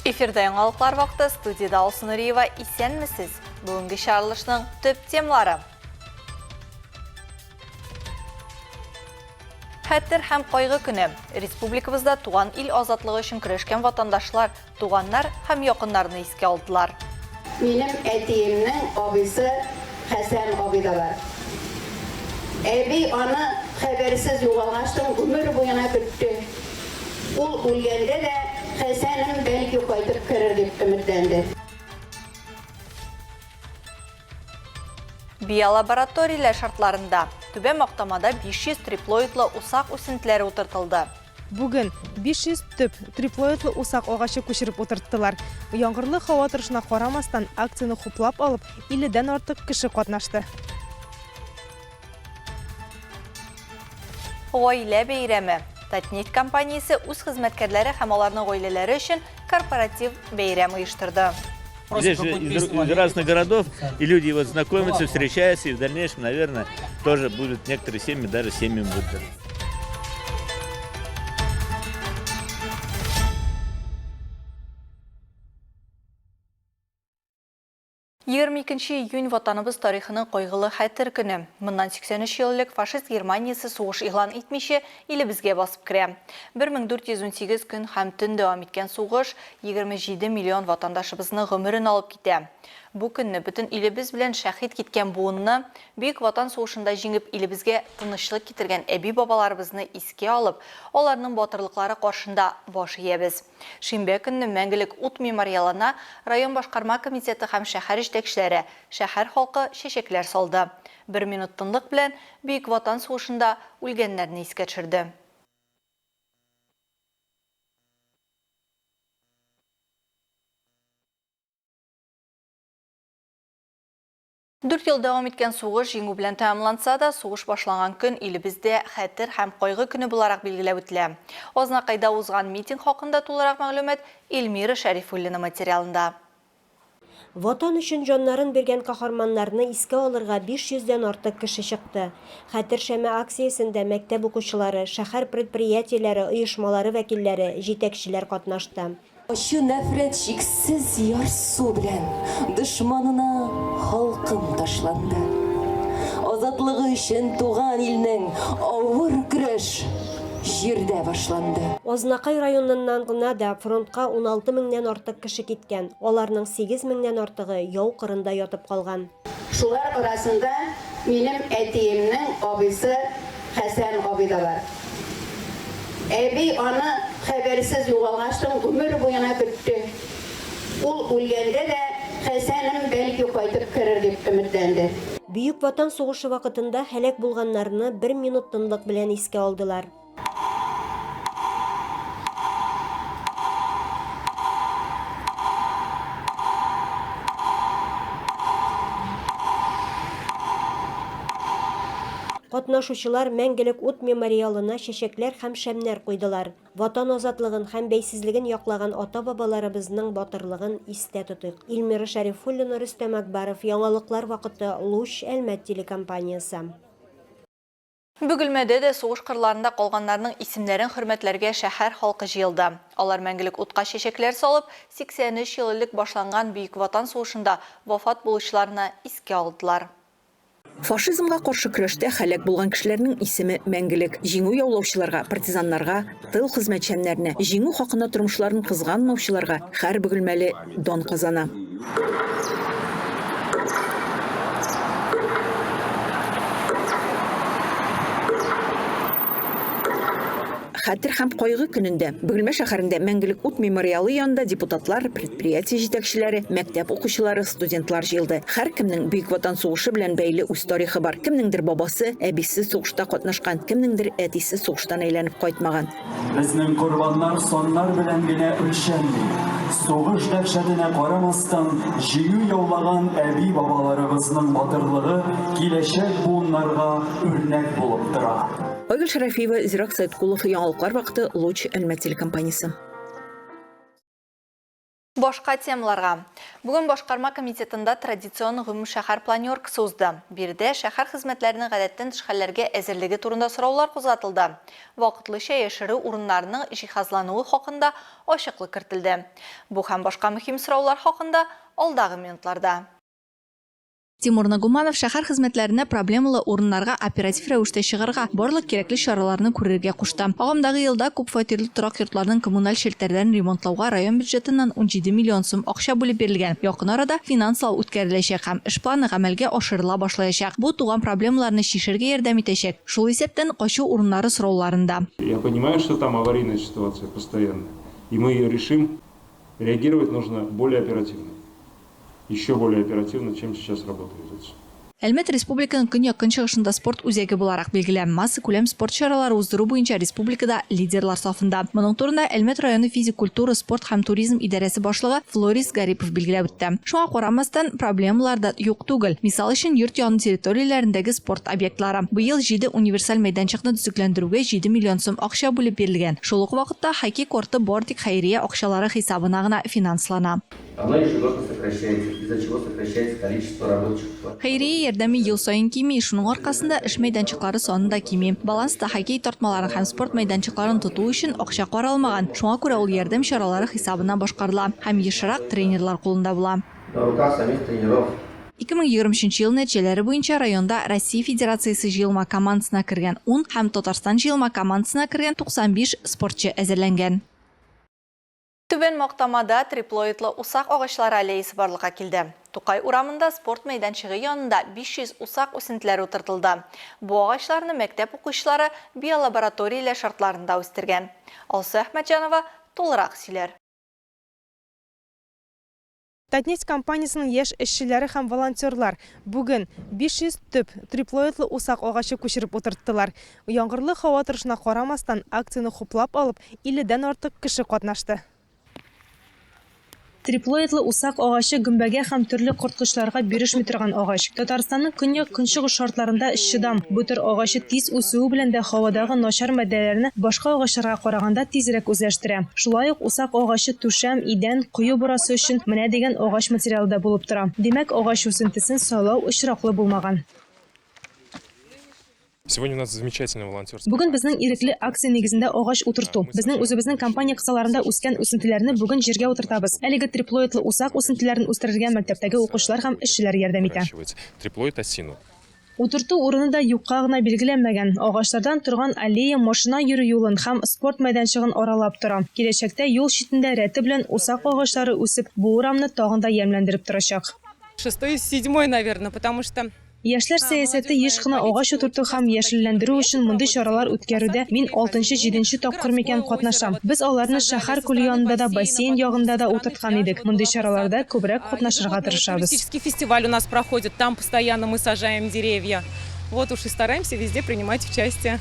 Эфирде яңалыклар вакыты, студияда Алсу Нуриева, исәнмесез? Бүгенге чыгарылышның төп темалары. Хәтер һәм кайгы көне. Республикабызда туган ил азатлыгы өчен көрәшкән ватандашлар, туганнар һәм якыннарны искә алдылар. Минем әтиемнең абыйсы Хәсән абый да бар. Әби аны хәбәрсез югалгаштың гомер буена көтте. Ул үлгәндә дә Хәсәнем бәлки кайтып керер дип өметләнде. Биолабораторияләр шартларында Түбә Мактамада 500 триплоидлы усак үсентеләре утыртылды. Бүген 500 төп триплоидлы усак агачы күчереп утырттылар. Яңгырлы һава торышына карамастан акцияны хуплап алып, 50дән артык кеше катнашты. Гаилә бәйрәме. Татнефть компаниясе үз хезмәткәрләре һәм аларның гаиләләре өчен корпоратив бәйрәм оештырды. Здесь же из разных городов, и люди вот знакомятся, встречаются, и в дальнейшем, наверное, тоже будут некоторые семьи, даже семьями будут. 22 июнь ватаныбыз тарихының кайгылы хәтер көне. Моннан 83 еллык фашист Германиясы сугыш игълан итмичә илебезгә басып керә. 1418 көн һәм төн дәвам иткән сугыш 27 миллион ватандашыбызны гомерен алып китә. Бу көнне бөтен илебез белән шәһид киткән буынны, Бөек Ватан сугышында җиңеп илебезгә тынычлык китергән әби-бабаларыбызны искә алып, аларның батырлыклары каршында баш иябез. Шимбә көнне мәңгелек ут мемориалына район башкарма комитеты һәм шәһәр җитәкчеләре, шәһәр халкы чәчәкләр салды. 1 минут тынлык белән Бөек Ватан сугышында үлгәннәрне искә төшерде. 4 ел дәвам иткән сугыш җиңү белән тәмамланса да, сугыш башланган көн илебездә хәтер һәм кайгы көне буларак билгеләп үтелә. Азнакайда узган митинг хакында тулырак мәгълүмат Эльмира Шәрифуллина материалында. Ватан өчен җаннарын биргән каһарманнарны искә алырга 500дән артык кеше чыкты. Хәтер шәме акциясендә мәктәп укучылары, шәһәр предприятиеләре, оешмалары вәкилләре, җитәкчеләр катнашты. Ошо нәфрәт шиксез ярсу белән дошманына халкым ташланды. Азатлыгы өчен туган илнең авыр көрәш җирдә башланды. Азнакай районыннан гына да фронтка 16 меңнән артык кеше киткән. Аларның 8 меңнән артыгы яу кырында ятып калган. Шулар арасында минем әтиемнең абыйсы Хәсән абый да бар. Әби аны хәбәрсез югалгаштың гомер буена көтте. Ул үлгәндә дә Хәсәнем бәлки кайтып керер дип өметләнде. Бөек Ватан сугышы вакытында һәлак булганнарны 1 минут тынлык белән искә алдылар. Катнашучылар мәңгелек ут мемориалына чәчәкләр һәм шәмнәр куйдылар. Ватан азатлыгын һәм бәйсезлеген яклagан ата-бабаларыбызның батырлыгын истә тотыйк. Эльмира Шәрифуллина, Рөстәм Акбаров, яңалыклар вакыты, Луч Әлмәт телекомпаниясе. Бөгелмәдә дә сугыш кырларында калганнарның исемнәрен хөрмәтләргә шәһәр халкы җыелды. Алар мәңгелек утка чәчәкләр салып, 83 еллык башланган Бөек Ватан сугышында вафат булучыларны искә алдылар. Фашизмга каршы көрәштә һәлак булган кешеләрнең исеме мәңгелек. Җиңү яулаучыларга, партизаннарга, тыл хезмәтчәннәренә, җиңү хакында тормышларын кызганмаучыларга һәр бөгелмәле дан казана. Хәтер һәм кайгы көнендә Бөгелмә шәһәрендә мәңгелек ут мемориалы янында депутатлар, предприятие җитәкчеләре, мәктәп укучылары, студентлар җыелды. Һәр кемнең Бөек Ватан сугышы белән бәйле үз тарихы бар. Кемнеңдер бабасы, әбисе сугышта катнашкан, кемнеңдер әтисе сугыштан әйләнеп кайтмаган. Безнең курбаннар соннар белән генә үлчәнми. Сугыш дәһшәтенә карамастан, җиңү яулаган әби-бабаларыбызның батырлыгы киләчәк буыннарга үрнәк булып тора. Айгөл Шәрәфиева, Зирак Сәйдкулов, яңалыклар вакыты, Луч Әлмәт телекомпаниясе. Башка темаларга. Бүгін Башкарма комитетында традицион гомум шәһәр планеркасы узды. Бирдә шәһәр хезмәтләренең гадәттән тыш хәлләргә әзерлеге турында сораулар кузгатылды. Вакытлыча яшерү урыннарының җиһазлануы хакында ачыклык кертелде. Бу һәм башка мөһим сораулар хакында алдагы минутларда. Тимур Нагуманов шәһәр хезмәтләренә проблемалы урыннарга оператив рәвештә чыгарга барлык кирәкле чараларны күрергә кушты. Агымдагы елда күп фатирлы торак йортларның коммуналь челтәрләрен ремонтлауга район бюджетыннан 17 миллион сум акча бүлеп бирелгән. Якын арада финанслау үткәреләчәк һәм эш планы гамәлгә ашырыла башлаячак. Бу туган проблемаларны чишергә ярдәм итәчәк. Шул исәптән качу урыннары сорауларында. Я понимаю, что там аварийная ситуация постоянно, и мы ее решим. Реагировать нужно более оперативно. Еще более оперативно, чем сейчас работает. Әлмәт республиканың көньяк чыгышында спорт үзәге буларак билгелән масса күләм спорт чаралары уздыру буенча республикада лидерлар сафында. Моның турында Әлмәт районы физик культура, спорт һәм туризм идарәсе башлыгы Флорис Гарипов билгеләп үтте. Шуңа карамастан проблемалар да юк түгел. Мисал өчен йорт яны территорияләрендәге спорт объектлары. Быел 7 универсаль мәйданчыкны төзекләндерүгә 7 миллион сум акча бүлеп бирелгән. Шул ук вакытта хоккей корты Бортик хәйрия акчалары хисабына гына финанслана. Она ежегодно сокращается, из-за чего сокращается количество рабочих. Хәйрия ярдәме ел саен кими, шуның аркасында эш мәйданчыклары саны да кими. Баланста хоккей тартмаларын һәм спорт мәйданчыкларын тоту өчен акча каралмаган. Шуңа күрә ул ярдәм чаралары хисабына башкарыла һәм ешрак тренерлар кулында була. На руках самих тренеров. 2023 ел нәтиҗәләре буенча районда Россия Федерациясе җыелма командасына кергән 10 һәм Татарстан җыелма командасына кергән 95 спортчы әзерләнгән. Түбән Мактамада триплоидлы усак агачлары аллеясы барлыкка килде. Тукай урамында спорт мәйданчыгы янында 500 усак үсентеләр утыртылды. Бу агачларны мәктәп укучылары биолабораторияләр шартларында үстергән. Алсу Әхмәтҗанова тулырак сөйләр. Татнефть компаниясының яшь эшчеләре һәм волонтерлар бүген 500 төп триплоидлы усак агачы күчереп утырттылар. Яңгырлы һава торышына карамастан акцияны хуплап алып 50дән артык кеше катнашты. Триплоидлы усак агачы гөмбәгә һәм төрле корткычларга бирешми торган агач. Татарстанның көньяк-көнчыгыш шартларында чыдам. Бу төр агачы тиз үсүе белән дә һавадагы начар матдәләрне башка агачларга караганда тизрәк үзләштерә. Шулай ук усак агачы түшәм, идән, кую бурасы өчен менә дигән агач материалда булып тора. Димәк, агач үсентесен сайлау очраклы булмаган. Сегодня у нас замечательный волонтерство. Бүген безнең ирекле акция нигезендә агач утырту. Безнең үзебезнең компания кысаларында үскән үсентеләрне бүген җиргә утыртабыз. Әлеге триплоидлы усак үсентеләрен үстерергә мәктәптәге укучылар һәм эшчеләр ярдәм итә. Триплоид осину. Утырту урыны да юкка гына билгеләнмәгән. Агачлардан торган аллея машина йөрү юлын һәм спорт мәйданчыгын аралап тора. Киләчәктә юл читендә рәте белән усак агачлары үсеп, бу урамны тагын да ямьләндереп торачак. 6-7, наверное, потому что Яшьләр сәясәте еш кына агач утырту һәм яшелләндерү өчен мондый чаралар үткәрүдә мин 6-7 тапкыр микән катнашам. Без аларны шәһәр күле янында да, бассейн ягында да утырткан идек. Мондый чараларда күбрәк катнашырга тырышабыз. Туристический фестиваль у нас проходит, там постоянно мы сажаем деревья. Вот уж и стараемся везде принимать участие.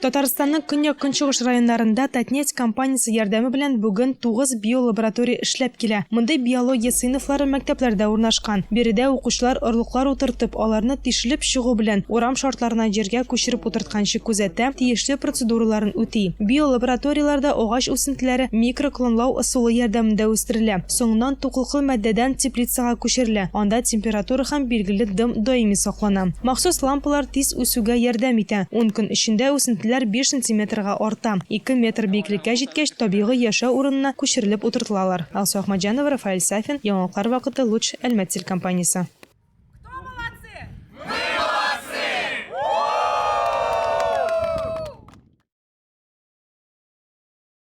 Татарстанның көньяк-көнчыгыш районнарында Татнефть компаниясе ярдәме белән бүген 9 биолаборатория эшләп килә. Мондый биология сыйныфлары мәктәпләрдә урнашкан. Биредә укучылар орлыклар утыртып, аларны тишелеп чыгу белән урам шартларына җиргә күчереп утыртканчы күзәтә, тиешле процедураларын үти. Биолабораторияларда агач үсентеләре микроклонлау ысулы ярдәмендә үстерелә. Соңыннан тукылкы матдәдән теплицага күчерелә. Анда температура һәм билгеле дым даими саклана. Махсус лампалар тиз үсүгә ярдәм итә. 10 көн эчендә үсентеләр 5 сантиметрга арта. 2 метр биеклеккә җиткәч, табигый яшәү урынына күчерелеп утыртылалар. Алсу Әхмәтҗанова, Рафаэль Сафин, Яңалыклар вакыты, Луч, Әлмәт телекомпаниясе.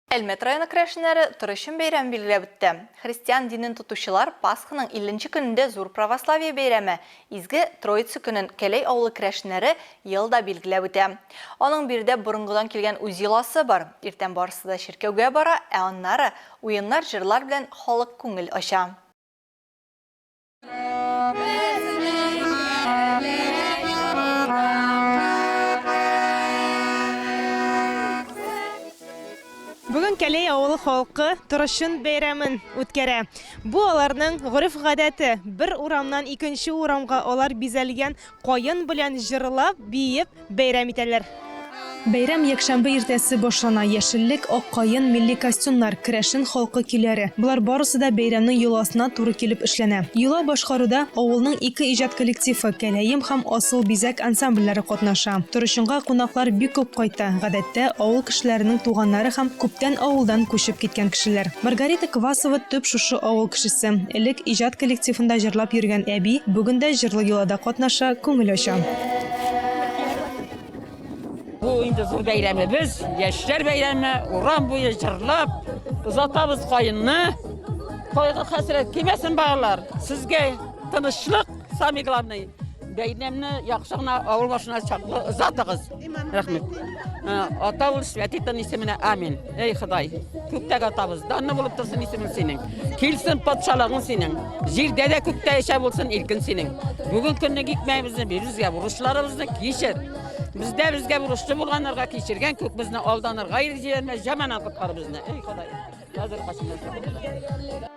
Әлмәт районы керәшеннәре торышын бәйрәм билгеләп үтте. Христиан динен тотучылар Пасханың 50нче көнендә зур православие бәйрәме, изге Троица көнен Кәләй авылы керәшеннәре елда билгеләп үтә. Аның бирдә борынгыдан килгән үз йоласы бар. Иртән барысы да чиркәүгә бара, ә аннары уеннар, җырлар белән халык күңел ача. Бүген Кәләй авылы халкы торышын бәйрәмен үткәрә. Бу аларның гореф-гадәте. Бер урамнан икенче урамга алар бизәлгән каен белән җырлап, биеп бәйрәм итәләр. Бәйрәм якшәмбе иртәсе башлана. Яшеллек, аккайын, милли костюмнар, керәшен халкы киләре. Булар барысы да бәйрәмнең йоласына туры килеп эшләнә. Йола башкаруда авылның 2 иҗат коллективы Кәләем һәм Асыл бизәк ансамбльләре катнаша. Торышынга кунаклар бик күп кайта. Гадәттә авыл кешеләренең туганнары һәм күптән авылдан күчеп киткән кешеләр. Маргарита Квасова төп шушы авыл кешесе. Элек иҗат коллективында җырлап йөргән әби бүгендә җырлы йолада катнаша, күңел ача. Bu indi zor beyramimiz, yaşlar beyrami, uran boyu jırlap, uzatабыз kayınını. Koyga hasret kimesin bağlar, sizge tanışlık, sami главный. Beyramni yaxşıqna avul başına çaqlı uzatığız. Rahmet. Atavul Svetitin ismine amin. Ey Xuday, köktek atavız, danlı bulup dursun ismin senin. Kilsin patşalığın senin. Jirde de kökte yaşa bulsun ilkin senin. Bugün günlük gitmeyimizni bizge, vuruşlarımızını kişir. Bizge vuruşlu bulganlarga kişirgen kök bizni aldanır. Gayri jiyerme jaman atıklar bizni. Ey Xuday. Hazır başımızda.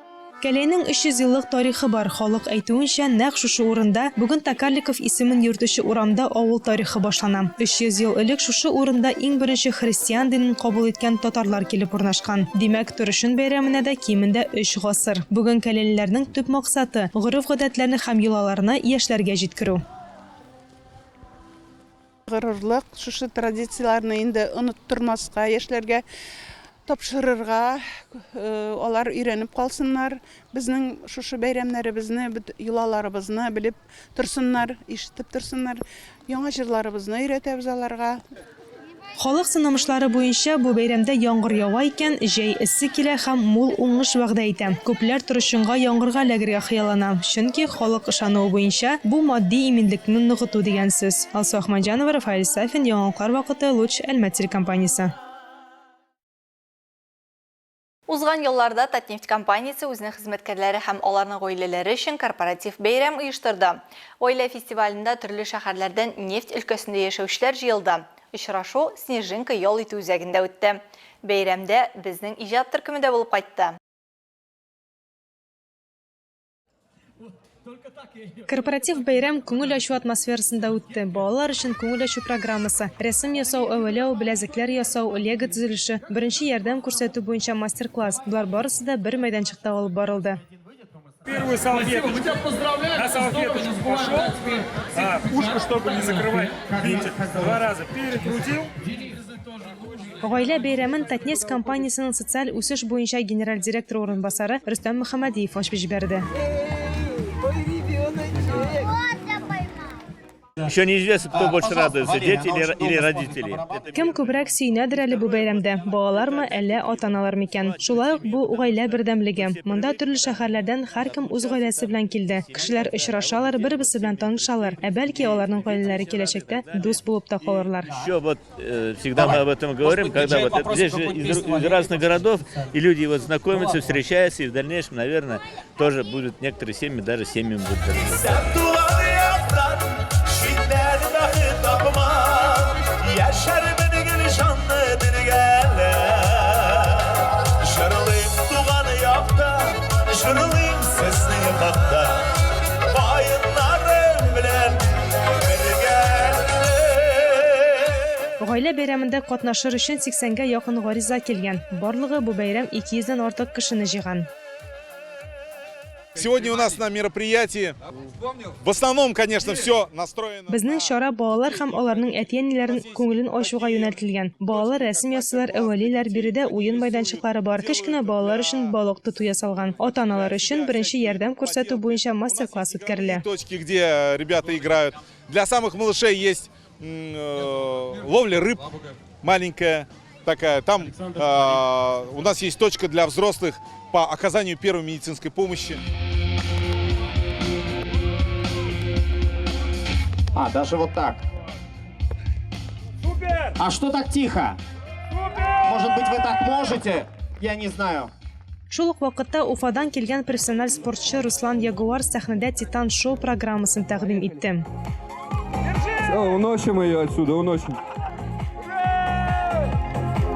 Кәләйнең 300 еллык тарихы бар. Халык әйтүенчә, нәкъ шушы урында бүген Токарликов исемен йөртүче урамда авыл тарихы башлана. 300 ел элек шушы урында иң беренче христиан динен кабул иткән татарлар килеп урнашкан. Димәк, Турышын бәйрәменә дә кимендә 3 гасыр. Бүген кәләлеләрнең төп максаты гореф-гадәтләрне һәм йолаларны яшьләргә җиткерү. Гырурлык шушы традицияларны инде оныттырмаска, яшьләргә тапшырырга, алар өйрәнеп калсыннар, безнең шушы бәйрәмнәребезне, йолаларыбызны белеп торсыннар, ишетеп торсыннар, яңа җырларыбызны өйрәтәбез аларга. Халык сынамышлары буенча бу бәйрәмдә яңгыр ява икән, җәй эссе килә һәм мул уңыш вәгъдә итә. Күпләр Турышынга яңгырга эләгергә хыяллана, чөнки халык ышануы буенча бу матди иминлекне ныгыту дигән сүз. Алсу Ахмаджанова, Рафаэль Сафин, Яңалыклар вакыты, Луч, Әлмәт компаниясе. Узган елларда Татнефть компаниясе үзенең хезмәткәрләре һәм аларның гаиләләре өчен корпоратив бәйрәм оештырды. Гаилә фестивалендә төрле шәһәрләрдән нефть өлкәсендә яшәүчеләр җыелды. Очрашу Снежинка ял итү үзәгендә үтте. Бәйрәмдә безнең иҗат төркеме дә булып кайтты. Корпоратив бәйрәм күңел ачу атмосферасында үтте. Балалар өчен күңел ачу программасы, рәсем ясау, әвәләү, беләзекләр ясау, лего төзелеше, беренче ярдәм күрсәтү буенча мастер-класс. Булар барысы да бер мәйданчыкта алып барылды. Первую салфетку. На салфетку пошел. Ушко, чтобы не закрывать винтик, 2 раза перекрутил. Гаилә бәйрәмен Татнефть компаниясының социаль үсеш буенча генераль директор орынбасары Рөстәм Мөхәммәдиев ачып җибәрде. Еще неизвестно, кто больше радуется, дети или родители. Кем күбрәк сөйнәдер әле бу бәйрәмдә? Балалармы, әллә ата-аналар микән? Шулай ук бу гаилә бердәмлеге. Монда төрле шәһәрләрдән һәркем үз гаиләсе белән килде. Кешеләр очрашалар, бер-берсе белән танышалар. Бәлки аларның гаиләләре киләчәктә дус булып та калырлар. Еще вот всегда мы об этом говорим, когда вот здесь же из разных городов, и люди вот знакомятся, встречаются, и в дальнейшем, наверное, тоже будут некоторые семьи, даже семьями будут. Гаилә бәйрәмендә катнашыр өчен 80-гә якын гариза килгән. Барлыгы бу бәйрәм 200-дән артык кешене җыйган. Сегодня у нас на мероприятии в основном, конечно, все настроено. Безнең чара балалар һәм аларның әти-әниләрен күңелен ачуга юнәлтелгән. Балалар рәсем ясыйлар, әвәлиләр, биредә уен мәйданчыклары бар. Кечкенә балалар өчен балык тоту ясалган. Ата-аналар өчен беренче ярдәм күрсәтү буенча мастер-класс үткәрелә. Точки, где ребята играют. Для самых малышей есть ловля рыб маленькая такая. Там у нас есть точка для взрослых по оказанию первой медицинской помощи. Даже вот так. Супер! А что так тихо? Супер! Может быть, вы так можете? Я не знаю. Шул ук вакытта Уфадан килгән профессиональ спортчы Руслан Ягуар сәхнәдә Титан шоу программасын тәкъдим итте. Уносим ее отсюда, уносим.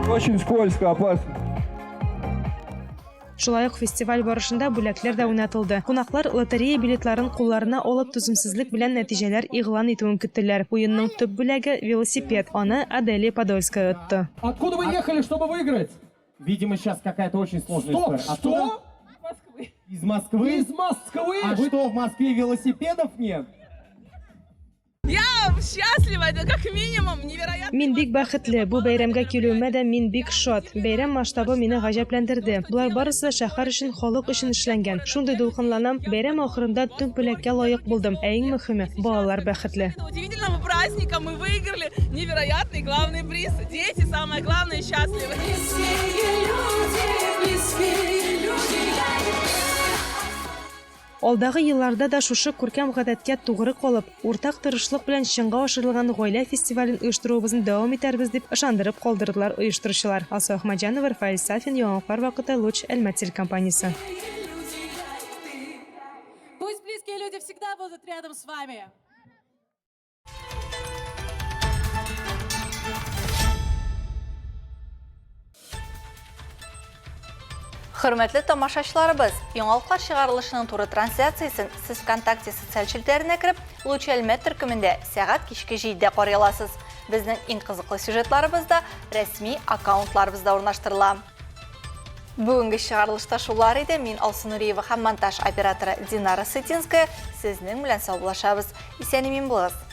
Очень скользко, опасно. Шулай ук фестиваль барышында бүләкләр дә уйнатылды. Кунаклар лотерея билетларын кулларына алып түземсезлек белән нәтиҗәләр игълан итүен көттеләр. Уенның төп бүләге велосипед. Аны Аделия Подольская отты. Откуда вы ехали, чтобы выиграть? Видимо, сейчас какая-то очень сложная история. Что? Из Москвы? Из Москвы? А что, в Москве велосипедов нет? Я счастлива, это как минимум невероятно. Мин бик бәхетле. Бу бәйрәмгә килүемә дә мин бик шат. Бәйрәм масштабы мине гаҗәпләндерде. Булар барысы шәһәр өчен, халык өчен эшләнгән. Шундый дулкынланам. Бәйрәм ахырында төп бүләккә лаек булдым. Ә иң мөһиме, балалар бәхетле. Удивительного праздника мы выиграли невероятный главный приз. Дети, самое главное, счастливы. Алдагы елларда да шушы күркәм гадәткә тугры калып, уртак тырышлык белән чынга ашырылган гаилә фестивален оештыруыбызны дәвам итәрбез дип ышандырып калдырдылар оештыручылар. Алсу Ахмаджанова, Рафаэль Сафин, Яңалыклар вакыты, Луч, Әлмәт компаниясе. Пусть близкие люди всегда будут рядом с вами. Hürmetli tamaşaçılarımız, Яңалыклар чыгарылышының туры трансляциясын сіз ВКонтакте социаль челтәренә кіріп, Луч Әлмәт төркемендә сәгать кичке 7-дә карый аласыз. Безнең иң кызыклы сюжетларыбызда рәсми аккаунтларыбызда урнаштырыла. Бүгенге чыгарылышта шулар иде. Мин Алсу Нуриева һәм монтаж операторы Динара Сытинская сезнең белән саулашабыз. Исән-имин булыгыз.